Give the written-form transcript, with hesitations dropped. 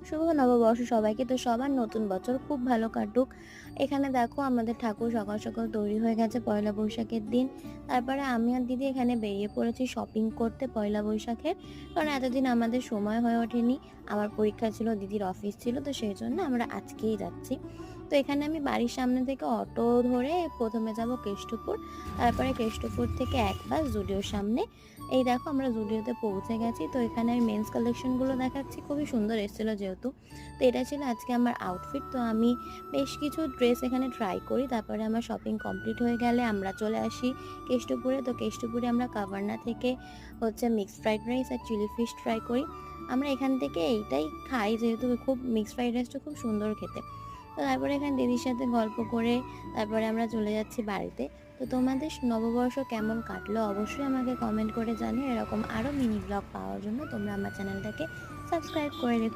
শুভ নববর্ষ সবাইকে। তো সবার নতুন বছর খুব ভালো কাটুক। এখানে দেখো আমাদের ঠাকুর সকাল, সকাল তৈরি হয়ে গেছে পয়লা বৈশাখের দিন। তারপরে আমি আর দিদি এখানে বেরিয়ে পড়েছি শপিং করতে পয়লা বৈশাখের। কারণ এতদিন আমাদের সময় হয়ে ওঠেনি। আমার পরীক্ষা ছিল, দিদির অফিস ছিল। তো সেইজন্য আমরা আজকেই যাচ্ছি। তো এখানে আমি বাড়ির সামনে থেকে অটো ধরে ১ম এ যাবো কেষ্টপুর। তারপরে কেষ্টপুর থেকে এক বাস জুডিওর সামনে। এই দেখো আমরা জুডিওতে পৌঁছে গেছি। তো এখানে আমি মেন্স কালেকশন গুলো দেখাচ্ছি, খুবই সুন্দর এসেছিল যেহেতু। তো এটা ছিল আজকে আমার আউটফিট। তো আমি বেশ কিছু ড্রেস এখানে ট্রাই করি, তারপরে আমার শপিং কমপ্লিট হয়ে গেলে আমরা চলে আসি কেষ্টপুরে। তো কেষ্টপুরে আমরা কাভার্না থেকে হচ্ছে মিক্সড ফ্রাইড রাইস আর চিলি ফিশ ট্রাই করি। আমরা এখান থেকে এইটাই খাই যেহেতু খুব মিক্সড ফ্রাইড রাইসটা খুব সুন্দর খেতে। তো তারপরে এখানে দিদির সাথে গল্প করে তারপরে আমরা চলে যাচ্ছি বাড়িতে। তো তোমাদের নববর্ষ কেমন কাটলো অবশ্যই আমাকে কমেন্ট করে জানিও। এরকম আরও মিনি ব্লগ পাওয়ার জন্য তোমরা আমার চ্যানেলটাকে সাবস্ক্রাইব করে রেখো।